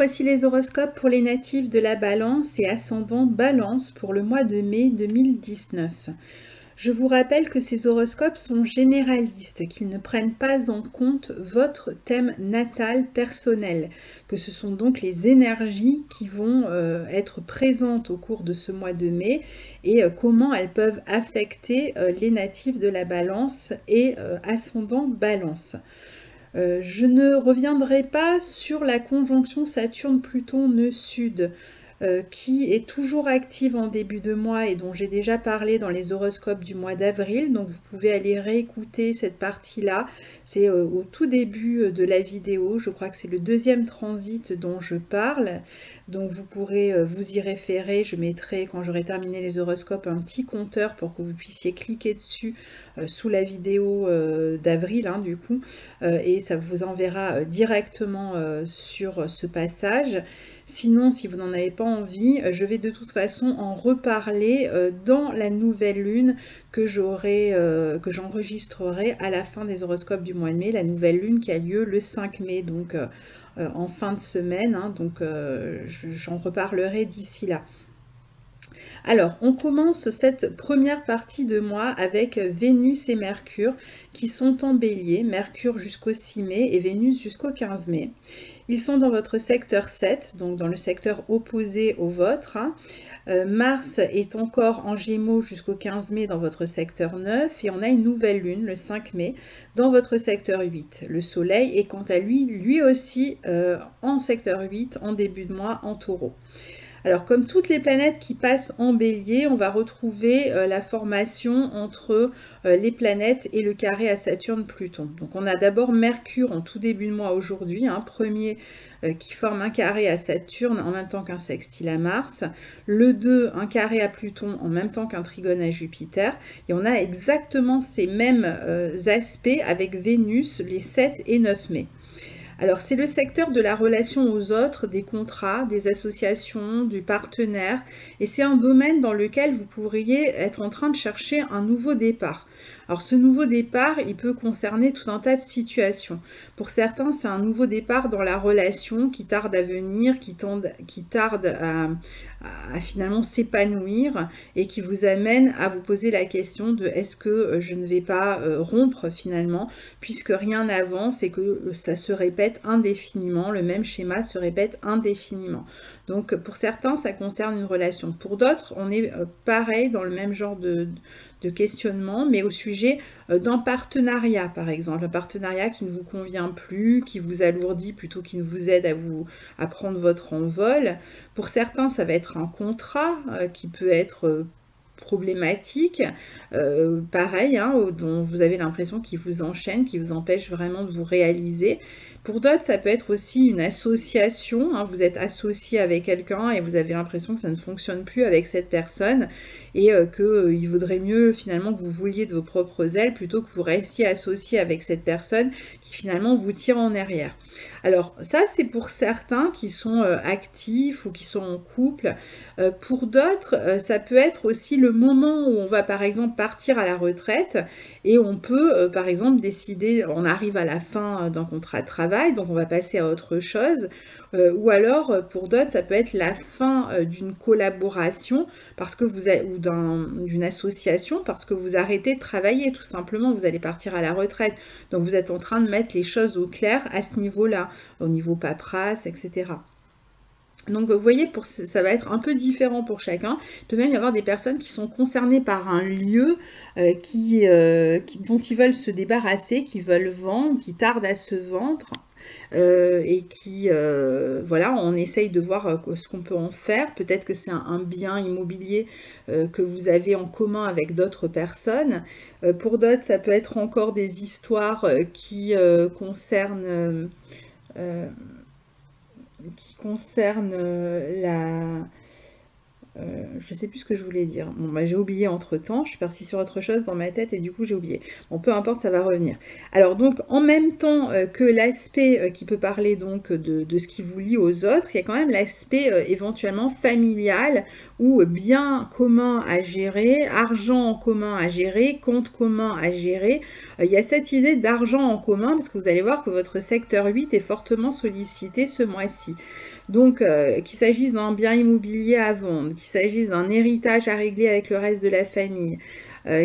voici les horoscopes pour les natifs de la Balance et ascendant Balance pour le mois de mai 2019. Je vous rappelle que ces horoscopes sont généralistes, qu'ils ne prennent pas en compte votre thème natal personnel, que ce sont donc les énergies qui vont être présentes au cours de ce mois de mai et comment elles peuvent affecter les natifs de la Balance et ascendant Balance. Je ne reviendrai pas sur la conjonction Saturne-Pluton nœud-sud qui est toujours active en début de mois et dont j'ai déjà parlé dans les horoscopes du mois d'avril. Donc vous pouvez aller réécouter cette partie-là. C'est au tout début de la vidéo. Je crois que c'est le deuxième transit dont je parle. Donc vous pourrez vous y référer. Je mettrai, quand j'aurai terminé les horoscopes, un petit compteur pour que vous puissiez cliquer dessus sous la vidéo d'avril, hein, du coup. Et ça vous enverra directement sur ce passage. Sinon, si vous n'en avez pas envie, je vais de toute façon en reparler dans la nouvelle lune que j'enregistrerai à la fin des horoscopes du mois de mai. La nouvelle lune qui a lieu le 5 mai, donc en fin de semaine. Hein, donc j'en reparlerai d'ici là. Alors, on commence cette première partie de mois avec Vénus et Mercure qui sont en bélier, Mercure jusqu'au 6 mai et Vénus jusqu'au 15 mai. Ils sont dans votre secteur 7, donc dans le secteur opposé au vôtre. Mars est encore en Gémeaux jusqu'au 15 mai dans votre secteur 9 et on a une nouvelle lune le 5 mai dans votre secteur 8. Le Soleil est quant à lui aussi en secteur 8 en début de mois en Taureau. Alors, comme toutes les planètes qui passent en bélier, on va retrouver la formation entre les planètes et le carré à Saturne-Pluton. Donc, on a d'abord Mercure en tout début de mois aujourd'hui, hein, premier qui forme un carré à Saturne en même temps qu'un sextile à Mars. Le 2, un carré à Pluton en même temps qu'un trigone à Jupiter. Et on a exactement ces mêmes aspects avec Vénus les 7 et 9 mai. Alors, c'est le secteur de la relation aux autres, des contrats, des associations, du partenaire. Et c'est un domaine dans lequel vous pourriez être en train de chercher un nouveau départ. Alors, ce nouveau départ, il peut concerner tout un tas de situations. Pour certains, c'est un nouveau départ dans la relation qui tarde à venir, qui tarde à finalement s'épanouir et qui vous amène à vous poser la question de est-ce que je ne vais pas rompre finalement, puisque rien n'avance et que ça se répète indéfiniment, le même schéma se répète indéfiniment. Donc pour certains, ça concerne une relation. Pour d'autres, on est pareil dans le même genre de questionnement, mais au sujet d'un partenariat, par exemple. Un partenariat qui ne vous convient plus, qui vous alourdit plutôt qu'il ne vous aide à prendre votre envol. Pour certains, ça va être un contrat qui peut être problématique, pareil, hein, dont vous avez l'impression qu'il vous enchaîne, qui vous empêche vraiment de vous réaliser. Pour d'autres, ça peut être aussi une association, hein, vous êtes associé avec quelqu'un et vous avez l'impression que ça ne fonctionne plus avec cette personne et qu'il vaudrait mieux finalement que vous vouliez de vos propres ailes plutôt que vous restiez associé avec cette personne qui finalement vous tire en arrière. Alors ça, c'est pour certains qui sont actifs ou qui sont en couple. Pour d'autres, ça peut être aussi le moment où on va par exemple partir à la retraite et on peut par exemple décider, on arrive à la fin d'un contrat de travail, donc on va passer à autre chose. Ou alors pour d'autres, ça peut être la fin d'une collaboration parce que ou d'une association parce que vous arrêtez de travailler tout simplement, vous allez partir à la retraite. Donc vous êtes en train de mettre les choses au clair à ce niveau-là, au niveau paperasse, etc. Donc vous voyez, ça va être un peu différent pour chacun. Il peut même y avoir des personnes qui sont concernées par un lieu dont ils veulent se débarrasser, qui veulent vendre, qui tardent à se vendre. Et qui, voilà, on essaye de voir ce qu'on peut en faire. Peut-être que c'est un bien immobilier que vous avez en commun avec d'autres personnes. Pour d'autres, ça peut être encore des histoires qui concernent je sais plus ce que je voulais dire. Bon, bah, j'ai oublié entre-temps, je suis partie sur autre chose dans ma tête et du coup j'ai oublié. Bon, peu importe, ça va revenir. Alors donc, en même temps que l'aspect qui peut parler donc de ce qui vous lie aux autres, il y a quand même l'aspect éventuellement familial ou bien commun à gérer, argent en commun à gérer, compte commun à gérer. Il y a cette idée d'argent en commun parce que vous allez voir que votre secteur 8 est fortement sollicité ce mois-ci. Donc, qu'il s'agisse d'un bien immobilier à vendre, qu'il s'agisse d'un héritage à régler avec le reste de la famille,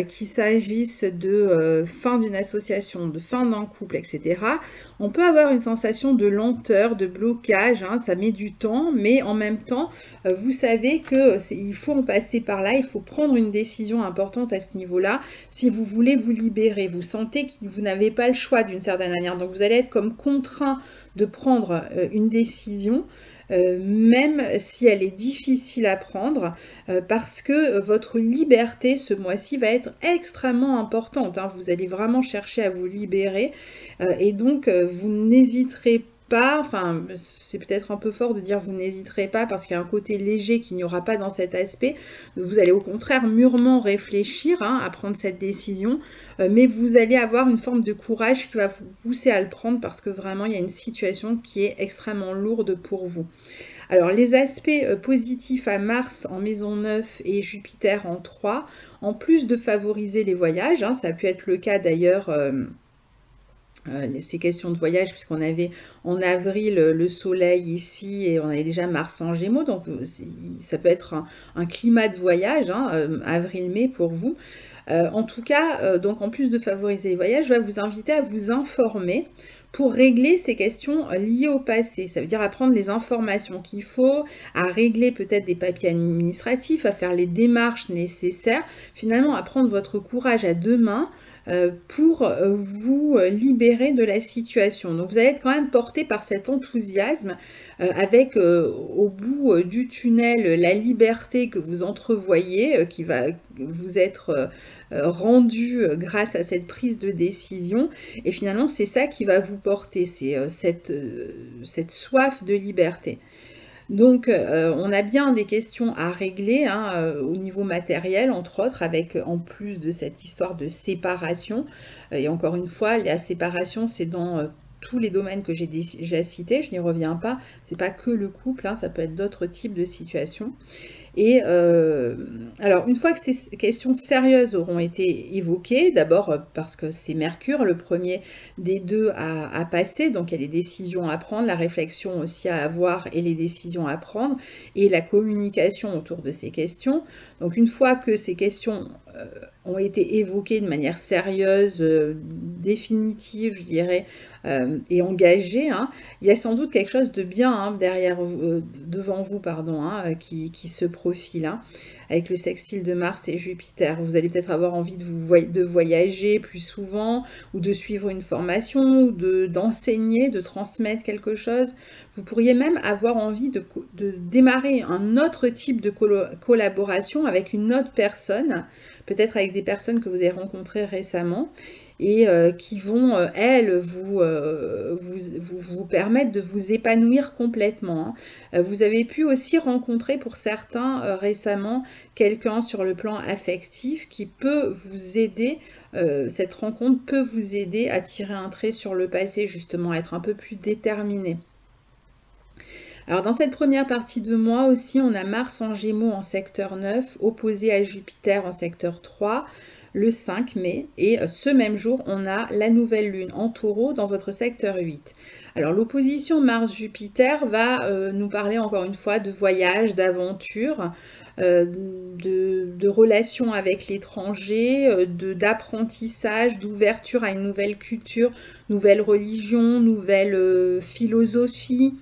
qu'il s'agisse de fin d'une association, de fin d'un couple, etc., on peut avoir une sensation de lenteur, de blocage, hein, ça met du temps, mais en même temps, vous savez qu'il faut en passer par là, il faut prendre une décision importante à ce niveau-là si vous voulez vous libérer. Vous sentez que vous n'avez pas le choix d'une certaine manière, donc vous allez être comme contraint de prendre une décision, même si elle est difficile à prendre, parce que votre liberté ce mois-ci va être extrêmement importante, hein. Vous allez vraiment chercher à vous libérer, et donc vous n'hésiterez pas, enfin c'est peut-être un peu fort de dire vous n'hésiterez pas parce qu'il y a un côté léger qu'il n'y aura pas dans cet aspect. Vous allez au contraire mûrement réfléchir, hein, à prendre cette décision, mais vous allez avoir une forme de courage qui va vous pousser à le prendre parce que vraiment il y a une situation qui est extrêmement lourde pour vous. Alors les aspects positifs à Mars en maison 9 et Jupiter en 3, en plus de favoriser les voyages, hein, ça a pu être le cas d'ailleurs, ces questions de voyage, puisqu'on avait en avril le soleil ici et on avait déjà Mars en Gémeaux, donc ça peut être un climat de voyage, hein, avril-mai pour vous. En tout cas, donc en plus de favoriser les voyages, je vais vous inviter à vous informer pour régler ces questions liées au passé. Ça veut dire à prendre les informations qu'il faut, à régler peut-être des papiers administratifs, à faire les démarches nécessaires, finalement à prendre votre courage à deux mains pour vous libérer de la situation. Donc vous allez être quand même porté par cet enthousiasme avec au bout du tunnel la liberté que vous entrevoyez qui va vous être rendue grâce à cette prise de décision, et finalement c'est ça qui va vous porter, c'est cette soif de liberté. Donc, on a bien des questions à régler, hein, au niveau matériel, entre autres, avec en plus de cette histoire de séparation. Et encore une fois, la séparation, c'est dans tous les domaines que j'ai déjà cités, je n'y reviens pas. C'est pas que le couple, hein, ça peut être d'autres types de situations. Et alors, une fois que ces questions sérieuses auront été évoquées, d'abord parce que c'est Mercure, le premier des deux à passer, donc il y a les décisions à prendre, la réflexion aussi à avoir et les décisions à prendre, et la communication autour de ces questions. Donc une fois que ces questions ont été évoquées de manière sérieuse, définitive, je dirais, et engagée, hein, il y a sans doute quelque chose de bien, hein, devant vous, pardon, hein, qui se profile, hein, avec le sextile de Mars et Jupiter. Vous allez peut-être avoir envie de voyager plus souvent, ou de suivre une formation, ou d'enseigner, de transmettre quelque chose. Vous pourriez même avoir envie de démarrer un autre type de collaboration avec une autre personne, peut-être avec des personnes que vous avez rencontrées récemment, et qui vont, elles, vous permettre de vous épanouir complètement, hein. Vous avez pu aussi rencontrer pour certains récemment quelqu'un sur le plan affectif qui peut vous aider, cette rencontre peut vous aider à tirer un trait sur le passé, justement, à être un peu plus déterminé. Alors dans cette première partie de mois aussi, on a Mars en Gémeaux en secteur 9, opposé à Jupiter en secteur 3, le 5 mai, et ce même jour, on a la nouvelle lune en Taureau dans votre secteur 8. Alors l'opposition Mars-Jupiter va nous parler encore une fois de voyage, d'aventure, de relations avec l'étranger, d'apprentissage, d'ouverture à une nouvelle culture, nouvelle religion, nouvelle philosophie,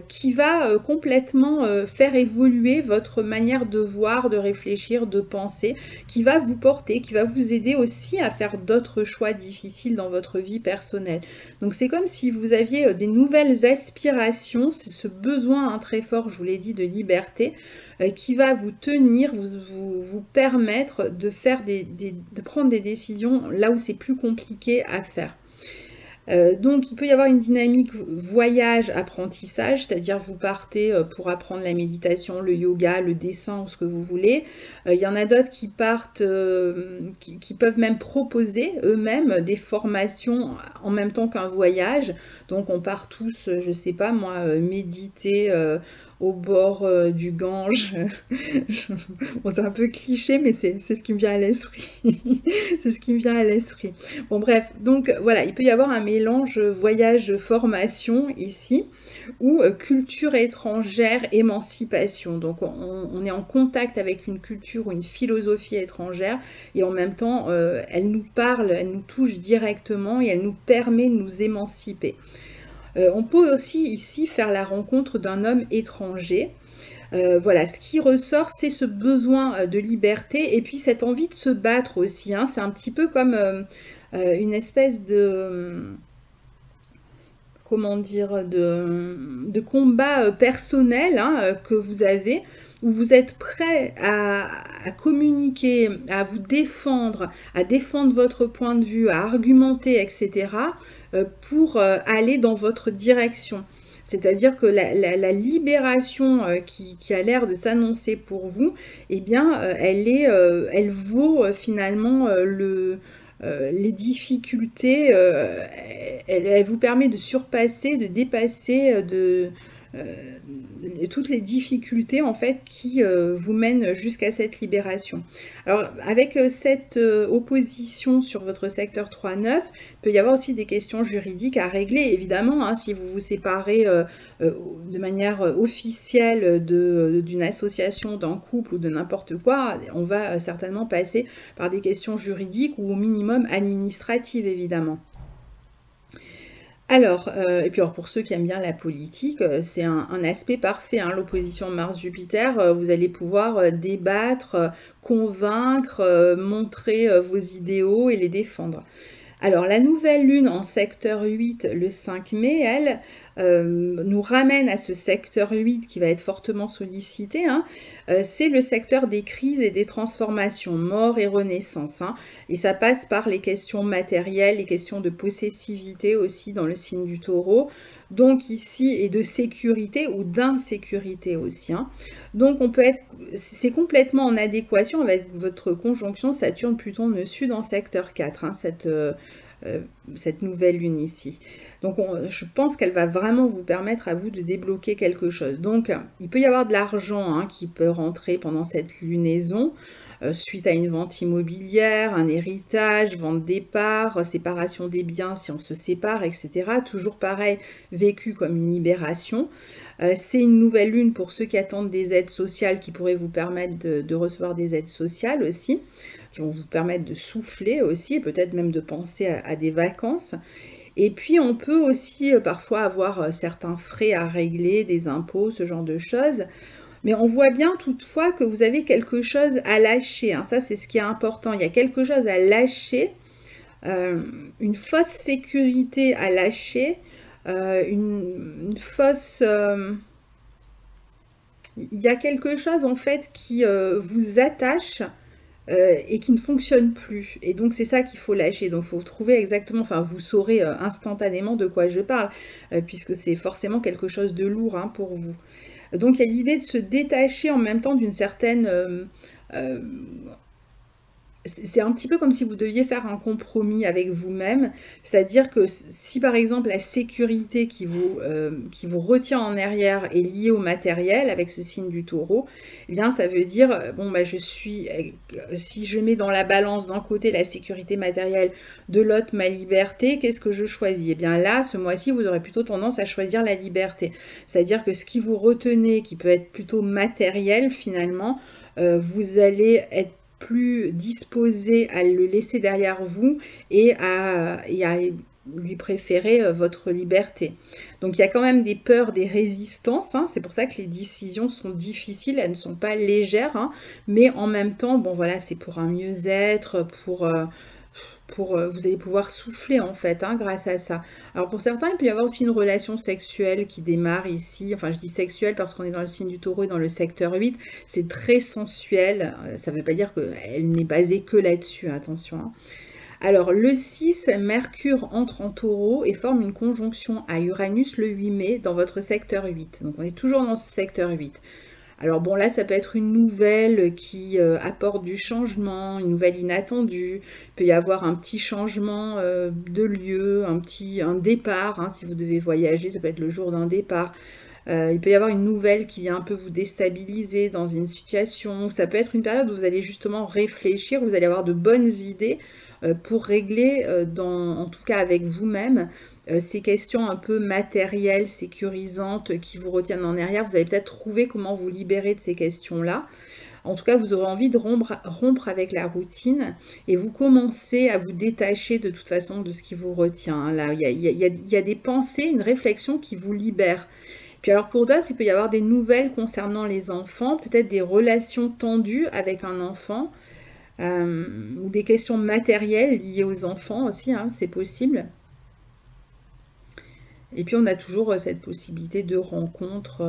qui va complètement faire évoluer votre manière de voir, de réfléchir, de penser, qui va vous porter, qui va vous aider aussi à faire d'autres choix difficiles dans votre vie personnelle. Donc c'est comme si vous aviez des nouvelles aspirations, c'est ce besoin, hein, très fort, je vous l'ai dit, de liberté, qui va vous tenir, vous permettre de prendre des décisions là où c'est plus compliqué à faire. Donc il peut y avoir une dynamique voyage-apprentissage, c'est-à-dire vous partez pour apprendre la méditation, le yoga, le dessin ou ce que vous voulez. Il y en a d'autres qui partent, qui peuvent même proposer eux-mêmes des formations en même temps qu'un voyage. Donc on part tous, je sais pas moi, méditer au bord du Gange. Bon, c'est un peu cliché, mais c'est ce qui me vient à l'esprit. C'est ce qui me vient à l'esprit. Bon, bref, donc voilà, il peut y avoir un mélange voyage-formation ici, ou culture étrangère, émancipation. Donc on est en contact avec une culture ou une philosophie étrangère, et en même temps, elle nous parle, elle nous touche directement, et elle nous permet de nous émanciper. On peut aussi ici faire la rencontre d'un homme étranger. Voilà, ce qui ressort, c'est ce besoin de liberté et puis cette envie de se battre aussi, hein. C'est un petit peu comme une espèce de, comment dire, de combat personnel, hein, que vous avez, où vous êtes prêt à communiquer, à défendre votre point de vue, à argumenter, etc., pour aller dans votre direction. C'est-à-dire que la libération qui a l'air de s'annoncer pour vous, eh bien, elle vaut finalement les difficultés, elle vous permet de surpasser, de dépasser euh, toutes les difficultés en fait qui vous mènent jusqu'à cette libération. Alors avec cette opposition sur votre secteur 3-9, il peut y avoir aussi des questions juridiques à régler, évidemment, hein, si vous vous séparez de manière officielle d'une association, d'un couple ou de n'importe quoi, on va certainement passer par des questions juridiques ou au minimum administratives, évidemment. Alors, et puis alors pour ceux qui aiment bien la politique, c'est un aspect parfait, hein, l'opposition Mars-Jupiter. Vous allez pouvoir débattre, convaincre, montrer vos idéaux et les défendre. Alors, la nouvelle lune en secteur 8, le 5 mai, elle, nous ramène à ce secteur 8 qui va être fortement sollicité, hein. C'est le secteur des crises et des transformations, mort et renaissance, hein. Et ça passe par les questions matérielles, les questions de possessivité aussi dans le signe du Taureau. Donc ici, et de sécurité ou d'insécurité aussi, hein. Donc c'est complètement en adéquation avec votre conjonction Saturne-Pluton nœud sud en secteur 4, hein, cette nouvelle lune ici. Donc je pense qu'elle va vraiment vous permettre à vous de débloquer quelque chose. Donc il peut y avoir de l'argent, hein, qui peut rentrer pendant cette lunaison, suite à une vente immobilière, un héritage, vente départ, séparation des biens si on se sépare, etc. Toujours pareil, vécu comme une libération. C'est une nouvelle lune pour ceux qui attendent des aides sociales qui pourraient vous permettre de recevoir des aides sociales aussi, qui vont vous permettre de souffler aussi, et peut-être même de penser à des vacances. Et puis on peut aussi parfois avoir certains frais à régler, des impôts, ce genre de choses. Mais on voit bien toutefois que vous avez quelque chose à lâcher, hein. Ça, c'est ce qui est important. Il y a quelque chose à lâcher, une fausse sécurité à lâcher, une fausse... il y a quelque chose en fait qui vous attache et qui ne fonctionne plus. Et donc c'est ça qu'il faut lâcher. Donc il faut trouver exactement, enfin vous saurez instantanément de quoi je parle, puisque c'est forcément quelque chose de lourd, hein, pour vous. Donc il y a l'idée de se détacher en même temps d'une certaine... c'est un petit peu comme si vous deviez faire un compromis avec vous-même, c'est-à-dire que si par exemple la sécurité qui vous retient en arrière est liée au matériel avec ce signe du Taureau, eh bien ça veut dire, bon bah si je mets dans la balance d'un côté la sécurité matérielle, de l'autre ma liberté, qu'est-ce que je choisis? Eh bien là, ce mois-ci, vous aurez plutôt tendance à choisir la liberté, c'est-à-dire que ce qui vous retenait, qui peut être plutôt matériel finalement, vous allez être plus disposé à le laisser derrière vous et à lui préférer votre liberté. Donc il y a quand même des peurs, des résistances, hein. C'est pour ça que les décisions sont difficiles, elles ne sont pas légères, hein. Mais en même temps, bon voilà, c'est pour un mieux-être, vous allez pouvoir souffler en fait, hein, grâce à ça. Alors pour certains, il peut y avoir aussi une relation sexuelle qui démarre ici. Enfin, je dis sexuelle parce qu'on est dans le signe du Taureau et dans le secteur 8. C'est très sensuel. Ça ne veut pas dire qu'elle n'est basée que là-dessus, attention, hein. Alors le 6, Mercure entre en Taureau et forme une conjonction à Uranus le 8 mai dans votre secteur 8. Donc on est toujours dans ce secteur 8. Alors bon, là, ça peut être une nouvelle qui apporte du changement, une nouvelle inattendue. Il peut y avoir un petit changement de lieu, un départ, hein, si vous devez voyager, ça peut être le jour d'un départ. Il peut y avoir une nouvelle qui vient un peu vous déstabiliser dans une situation. Ça peut être une période où vous allez justement réfléchir, vous allez avoir de bonnes idées pour régler, en tout cas avec vous-même, ces questions un peu matérielles, sécurisantes, qui vous retiennent en arrière. Vous allez peut-être trouver comment vous libérer de ces questions-là. En tout cas, vous aurez envie de rompre avec la routine et vous commencez à vous détacher de toute façon de ce qui vous retient. Là, il y a des pensées, une réflexion qui vous libère. Puis alors pour d'autres, il peut y avoir des nouvelles concernant les enfants, peut-être des relations tendues avec un enfant, ou des questions matérielles liées aux enfants aussi, hein, c'est possible. Et puis on a toujours cette possibilité de rencontres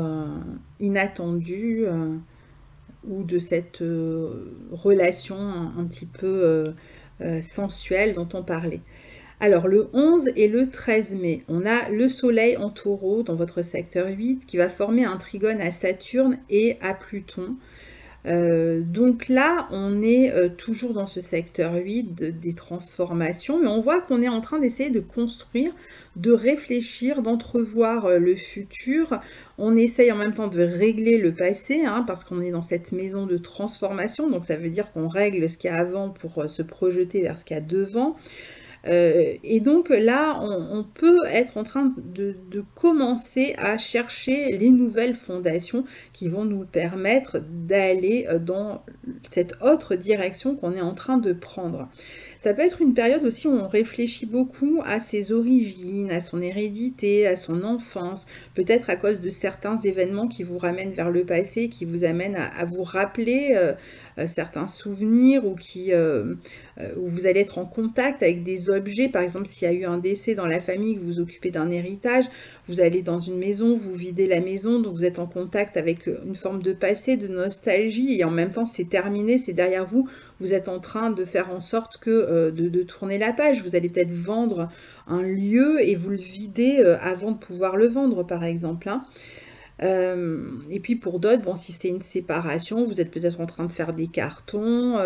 inattendues, ou de cette relation un petit peu sensuelle dont on parlait. Alors le 11 et le 13 mai, on a le soleil en taureau dans votre secteur 8 qui va former un trigone à Saturne et à Pluton. Donc là, on est toujours dans ce secteur 8 des transformations, mais on voit qu'on est en train d'essayer de construire, de réfléchir, d'entrevoir le futur. On essaye en même temps de régler le passé, hein, parce qu'on est dans cette maison de transformation, donc ça veut dire qu'on règle ce qu'il y a avant pour se projeter vers ce qu'il y a devant. Et donc là, on peut être en train de commencer à chercher les nouvelles fondations qui vont nous permettre d'aller dans cette autre direction qu'on est en train de prendre. Ça peut être une période aussi où on réfléchit beaucoup à ses origines, à son hérédité, à son enfance, peut-être à cause de certains événements qui vous ramènent vers le passé, qui vous amènent à vous rappeler certains souvenirs, ou où vous allez être en contact avec des objets. Par exemple, s'il y a eu un décès dans la famille, que vous vous occupez d'un héritage, vous allez dans une maison, vous videz la maison, donc vous êtes en contact avec une forme de passé, de nostalgie, et en même temps c'est terminé, c'est derrière vous. Vous êtes en train de faire en sorte que de tourner la page. Vous allez peut-être vendre un lieu et vous le videz avant de pouvoir le vendre, par exemple, hein. Et puis pour d'autres, bon, si c'est une séparation, vous êtes peut-être en train de faire des cartons,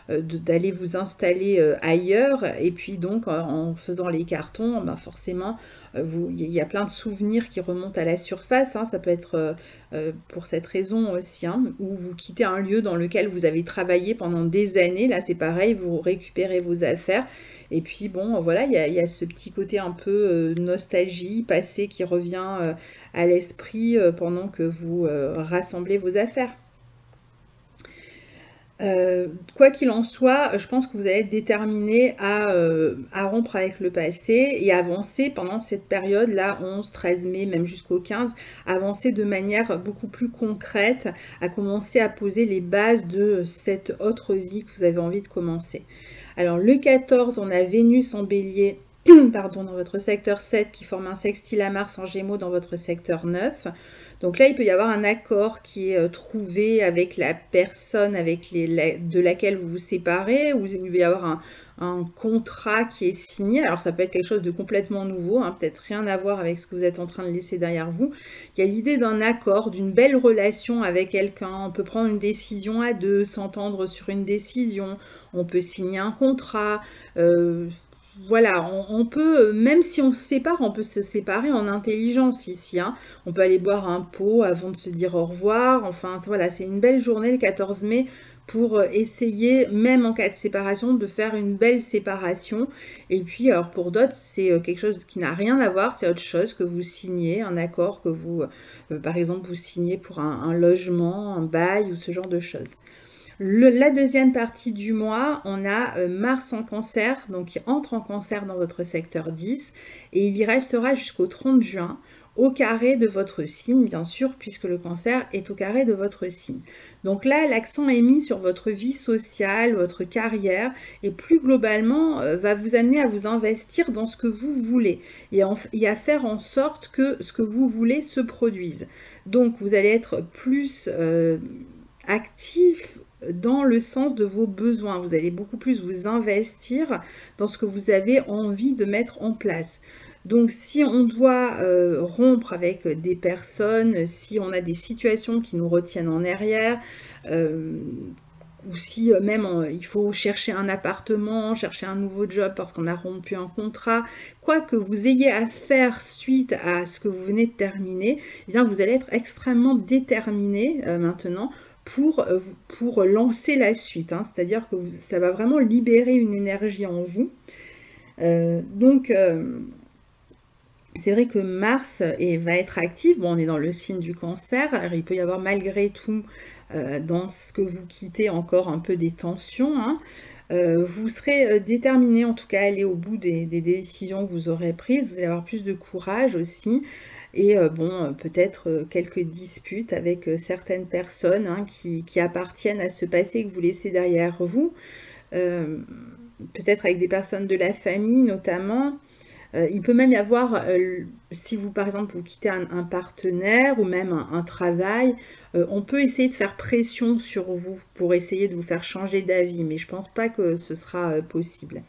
d'aller vous installer ailleurs, et puis donc en faisant les cartons, ben forcément, il y a plein de souvenirs qui remontent à la surface, hein. Ça peut être pour cette raison aussi, hein, où vous quittez un lieu dans lequel vous avez travaillé pendant des années. Là c'est pareil, vous récupérez vos affaires. Et puis bon, voilà, il y a ce petit côté un peu nostalgie, passé qui revient à l'esprit pendant que vous rassemblez vos affaires. Quoi qu'il en soit, je pense que vous allez être déterminé à rompre avec le passé et avancer pendant cette période-là, 11, 13 mai, même jusqu'au 15, avancer de manière beaucoup plus concrète, à commencer à poser les bases de cette autre vie que vous avez envie de commencer. Alors le 14, on a Vénus en bélier, pardon, dans votre secteur 7 qui forme un sextile à Mars en Gémeaux dans votre secteur 9. Donc là, il peut y avoir un accord qui est trouvé avec la personne de laquelle vous vous séparez, ou il peut y avoir un contrat qui est signé. Alors ça peut être quelque chose de complètement nouveau, hein, peut-être rien à voir avec ce que vous êtes en train de laisser derrière vous. Il y a l'idée d'un accord, d'une belle relation avec quelqu'un. On peut prendre une décision à deux, s'entendre sur une décision, on peut signer un contrat. Voilà, on peut, même si on se sépare, on peut se séparer en intelligence ici, hein. On peut aller boire un pot avant de se dire au revoir. Enfin, voilà, c'est une belle journée le 14 mai pour essayer, même en cas de séparation, de faire une belle séparation. Et puis, alors pour d'autres, c'est quelque chose qui n'a rien à voir, c'est autre chose que vous signez, un accord que vous, par exemple, vous signez pour un logement, un bail ou ce genre de choses. La deuxième partie du mois, on a Mars en Cancer, donc qui entre en Cancer dans votre secteur 10, et il y restera jusqu'au 30 juin, au carré de votre signe, bien sûr, puisque le Cancer est au carré de votre signe. Donc là, l'accent est mis sur votre vie sociale, votre carrière, et plus globalement, va vous amener à vous investir dans ce que vous voulez, et à faire en sorte que ce que vous voulez se produise. Donc vous allez être plus actif dans le sens de vos besoins. Vous allez beaucoup plus vous investir dans ce que vous avez envie de mettre en place. Donc si on doit rompre avec des personnes, si on a des situations qui nous retiennent en arrière, ou si même il faut chercher un appartement, chercher un nouveau job parce qu'on a rompu un contrat, quoi que vous ayez à faire suite à ce que vous venez de terminer, eh bien vous allez être extrêmement déterminé maintenant pour lancer la suite, hein. C'est-à-dire que ça va vraiment libérer une énergie en vous. Donc c'est vrai que Mars va être actif. Bon, on est dans le signe du Cancer. Alors, il peut y avoir malgré tout, dans ce que vous quittez, encore un peu des tensions, hein. Vous serez déterminé en tout cas à aller au bout des décisions que vous aurez prises. Vous allez avoir plus de courage aussi. Et bon, peut-être quelques disputes avec certaines personnes, hein, qui appartiennent à ce passé que vous laissez derrière vous. Peut-être avec des personnes de la famille notamment. Il peut même y avoir, si vous par exemple vous quittez un partenaire ou même un travail, on peut essayer de faire pression sur vous pour essayer de vous faire changer d'avis, mais je ne pense pas que ce sera possible.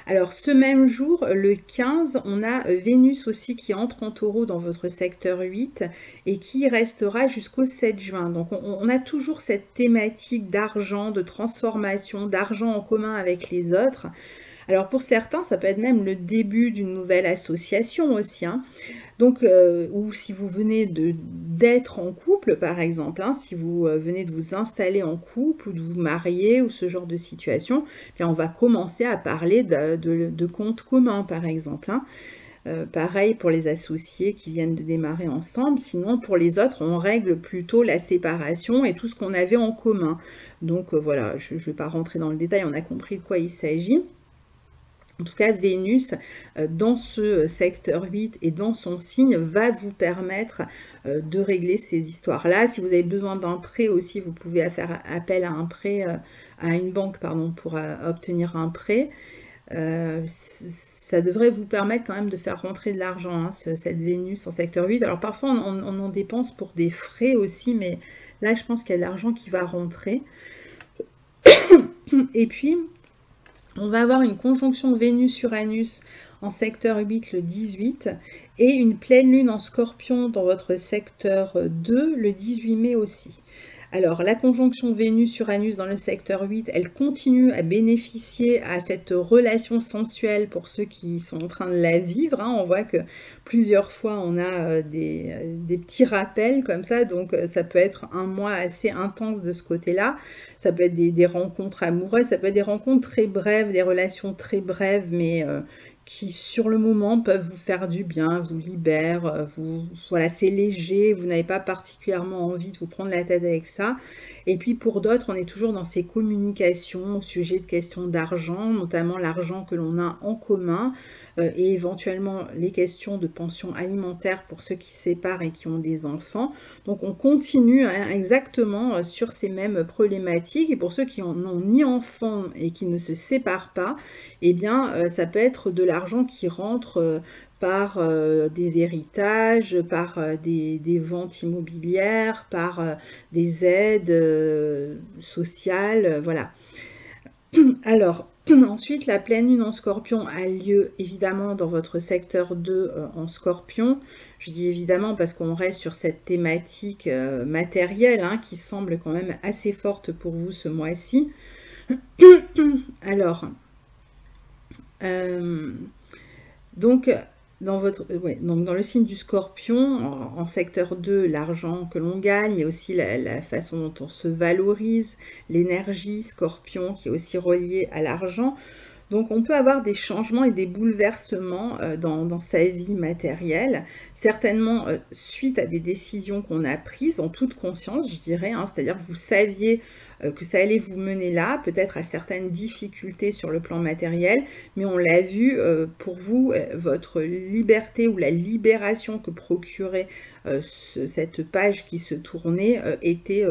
Alors ce même jour, le 15, on a Vénus aussi qui entre en Taureau dans votre secteur 8 et qui restera jusqu'au 7 juin. Donc on a toujours cette thématique d'argent, de transformation, d'argent en commun avec les autres. Alors pour certains, ça peut être même le début d'une nouvelle association aussi, hein. Donc, ou si vous venez d'être en couple, par exemple, hein, si vous venez de vous installer en couple ou de vous marier ou ce genre de situation, bien on va commencer à parler de comptes communs, par exemple, hein. Pareil pour les associés qui viennent de démarrer ensemble. Sinon, pour les autres, on règle plutôt la séparation et tout ce qu'on avait en commun. Donc voilà, je ne vais pas rentrer dans le détail, on a compris de quoi il s'agit. En tout cas, Vénus, dans ce secteur 8 et dans son signe, va vous permettre de régler ces histoires-là. Si vous avez besoin d'un prêt aussi, vous pouvez faire appel à un prêt, à une banque, pardon, pour obtenir un prêt. Ça devrait vous permettre quand même de faire rentrer de l'argent, hein, cette Vénus en secteur 8. Alors parfois, on en dépense pour des frais aussi, mais là, je pense qu'il y a de l'argent qui va rentrer. Et puis, on va avoir une conjonction Vénus-Uranus en secteur 8 le 18 et une pleine lune en Scorpion dans votre secteur 2 le 18 mai aussi. Alors, la conjonction Vénus-Uranus dans le secteur 8, elle continue à bénéficier à cette relation sensuelle pour ceux qui sont en train de la vivre, hein. On voit que plusieurs fois, on a des petits rappels comme ça, donc ça peut être un mois assez intense de ce côté-là. Ça peut être des rencontres amoureuses, ça peut être des rencontres très brèves, des relations très brèves, mais qui sur le moment peuvent vous faire du bien, vous libèrent, voilà, c'est léger, vous n'avez pas particulièrement envie de vous prendre la tête avec ça. Et puis pour d'autres, on est toujours dans ces communications au sujet de questions d'argent, notamment l'argent que l'on a en commun, et éventuellement les questions de pension alimentaire pour ceux qui se séparent et qui ont des enfants. Donc on continue, hein, exactement sur ces mêmes problématiques. Et pour ceux qui n'ont ni enfants et qui ne se séparent pas, eh bien ça peut être de l'argent qui rentre par des héritages, par des ventes immobilières, par des aides sociales, voilà. Alors, ensuite, la pleine lune en Scorpion a lieu évidemment dans votre secteur 2 en Scorpion. Je dis évidemment parce qu'on reste sur cette thématique matérielle, hein, qui semble quand même assez forte pour vous ce mois-ci. Alors, donc dans le signe du Scorpion, en secteur 2, l'argent que l'on gagne, mais aussi la façon dont on se valorise, l'énergie Scorpion qui est aussi reliée à l'argent. Donc on peut avoir des changements et des bouleversements dans sa vie matérielle, certainement suite à des décisions qu'on a prises en toute conscience, je dirais, hein, c'est-à-dire que vous saviez que ça allait vous mener là, peut-être à certaines difficultés sur le plan matériel, mais on l'a vu, pour vous, votre liberté ou la libération que procurait cette page qui se tournait était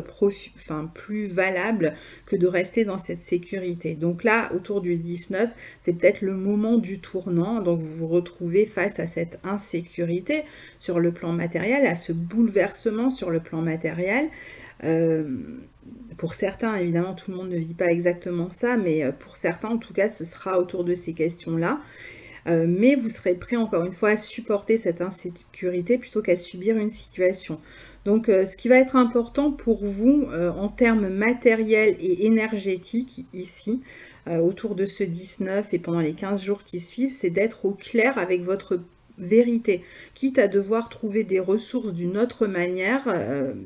plus valable que de rester dans cette sécurité. Donc là, autour du 19, c'est peut-être le moment du tournant, donc vous vous retrouvez face à cette insécurité sur le plan matériel, à ce bouleversement sur le plan matériel. Pour certains, évidemment, tout le monde ne vit pas exactement ça, mais pour certains, en tout cas, ce sera autour de ces questions-là. mais vous serez prêt encore une fois à supporter cette insécurité plutôt qu'à subir une situation. Donc ce qui va être important pour vous en termes matériels et énergétiques ici, autour de ce 19 et pendant les 15 jours qui suivent, c'est d'être au clair avec votre vérité, quitte à devoir trouver des ressources d'une autre manière,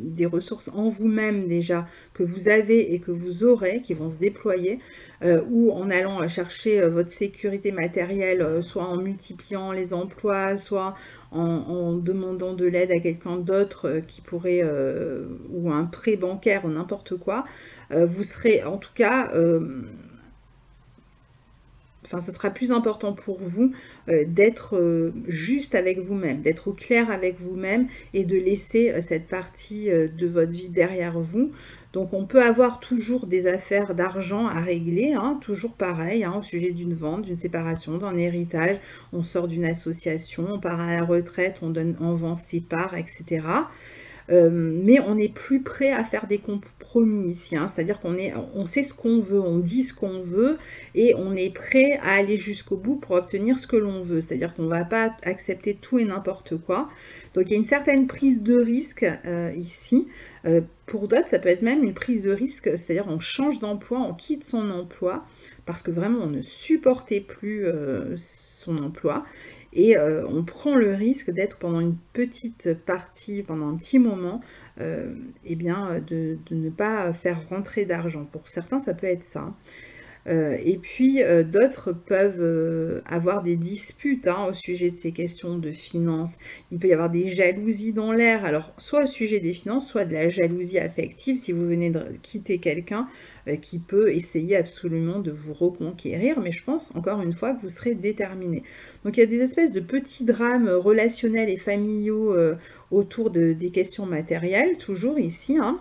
des ressources en vous-même déjà que vous avez et que vous aurez, qui vont se déployer, ou en allant chercher votre sécurité matérielle, soit en multipliant les emplois, soit en demandant de l'aide à quelqu'un d'autre qui pourrait, ou un prêt bancaire ou n'importe quoi, vous serez en tout cas... Enfin, ce sera plus important pour vous d'être juste avec vous-même, d'être au clair avec vous-même et de laisser cette partie de votre vie derrière vous. Donc, on peut avoir toujours des affaires d'argent à régler, hein, toujours pareil, hein, au sujet d'une vente, d'une séparation, d'un héritage. On sort d'une association, on part à la retraite, on vend ses parts, etc. Mais on est plus prêt à faire des compromis ici, hein, c'est-à-dire on sait ce qu'on veut, on dit ce qu'on veut et on est prêt à aller jusqu'au bout pour obtenir ce que l'on veut, c'est-à-dire qu'on ne va pas accepter tout et n'importe quoi. Donc il y a une certaine prise de risque ici. Pour d'autres, ça peut être même une prise de risque, c'est-à-dire on change d'emploi, on quitte son emploi parce que vraiment on ne supportait plus son emploi. Et on prend le risque d'être pendant une petite partie, pendant un petit moment, eh bien, de ne pas faire rentrer d'argent. Pour certains, ça peut être ça. Et puis d'autres peuvent avoir des disputes hein, au sujet de ces questions de finances. Il peut y avoir des jalousies dans l'air, alors soit au sujet des finances, soit de la jalousie affective si vous venez de quitter quelqu'un qui peut essayer absolument de vous reconquérir, mais je pense encore une fois que vous serez déterminé. Donc il y a des espèces de petits drames relationnels et familiaux autour des questions matérielles, toujours ici, hein,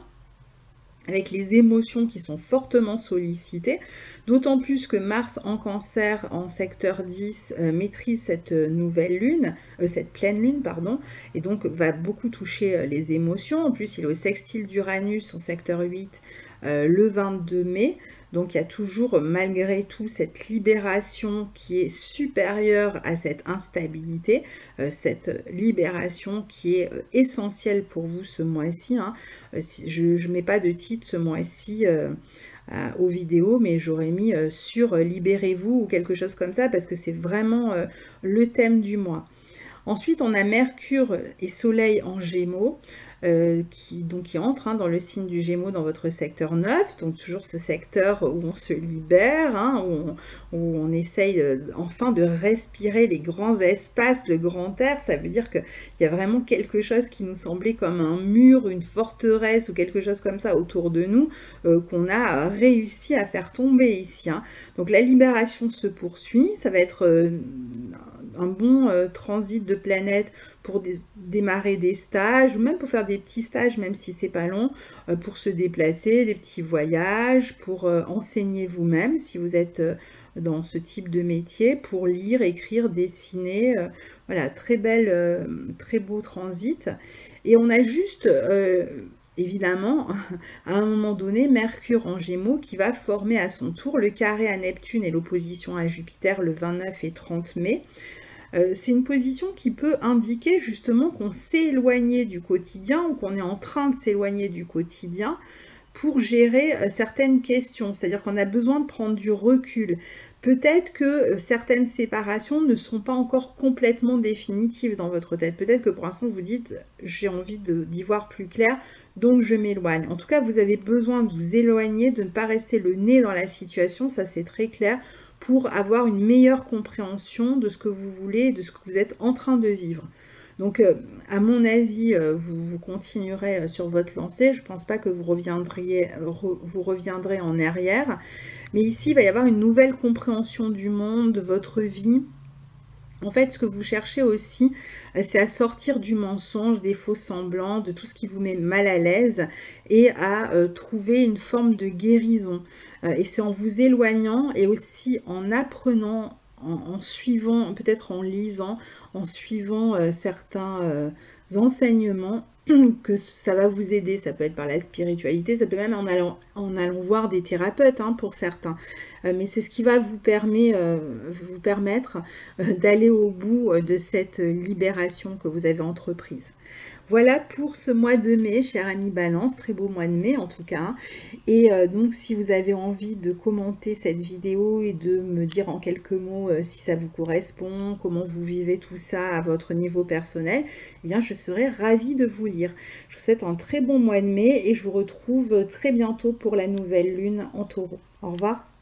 avec les émotions qui sont fortement sollicitées, d'autant plus que Mars en Cancer, en secteur 10, maîtrise cette nouvelle lune, cette pleine lune, pardon, et donc va beaucoup toucher les émotions. En plus, il est au sextile d'Uranus en secteur 8 le 22 mai. Donc il y a toujours malgré tout cette libération qui est supérieure à cette instabilité, cette libération qui est essentielle pour vous ce mois-ci. Hein. Je ne mets pas de titre ce mois-ci aux vidéos, mais j'aurais mis sur Libérez-vous ou quelque chose comme ça parce que c'est vraiment le thème du mois. Ensuite, on a Mercure et Soleil en Gémeaux. Qui entre hein, dans le signe du Gémeaux dans votre secteur 9, donc toujours ce secteur où on se libère, hein, où on essaye enfin de respirer les grands espaces, le grand air. Ça veut dire qu'il y a vraiment quelque chose qui nous semblait comme un mur, une forteresse ou quelque chose comme ça autour de nous qu'on a réussi à faire tomber ici. Hein. Donc la libération se poursuit, ça va être un bon transit de planète pour démarrer des stages, ou même pour faire des petits stages, même si c'est pas long, pour se déplacer, des petits voyages, pour enseigner vous-même, si vous êtes dans ce type de métier, pour lire, écrire, dessiner, voilà, très beau transit. Et on a juste... évidemment, à un moment donné, Mercure en Gémeaux qui va former à son tour le carré à Neptune et l'opposition à Jupiter le 29 et 30 mai. C'est une position qui peut indiquer justement qu'on s'est éloigné du quotidien ou qu'on est en train de s'éloigner du quotidien pour gérer certaines questions. C'est-à-dire qu'on a besoin de prendre du recul. Peut-être que certaines séparations ne sont pas encore complètement définitives dans votre tête. Peut-être que pour l'instant vous dites j'ai envie d'y voir plus clair, donc je m'éloigne. En tout cas, vous avez besoin de vous éloigner, de ne pas rester le nez dans la situation, ça c'est très clair, pour avoir une meilleure compréhension de ce que vous voulez, de ce que vous êtes en train de vivre. Donc, à mon avis, vous continuerez sur votre lancée. Je ne pense pas que vous reviendrez en arrière. Mais ici, il va y avoir une nouvelle compréhension du monde, de votre vie. En fait, ce que vous cherchez aussi, c'est à sortir du mensonge, des faux semblants, de tout ce qui vous met mal à l'aise et à trouver une forme de guérison. Et c'est en vous éloignant et aussi en apprenant, en suivant, peut-être en lisant, en suivant certains enseignements que ça va vous aider. Ça peut être par la spiritualité, ça peut même en allant voir des thérapeutes hein, pour certains. Mais c'est ce qui va vous permettre d'aller au bout de cette libération que vous avez entreprise. Voilà pour ce mois de mai, cher ami Balance, très beau mois de mai en tout cas. Et donc si vous avez envie de commenter cette vidéo et de me dire en quelques mots si ça vous correspond, comment vous vivez tout ça à votre niveau personnel, eh bien je serai ravie de vous lire. Je vous souhaite un très bon mois de mai et je vous retrouve très bientôt pour la nouvelle lune en taureau. Au revoir.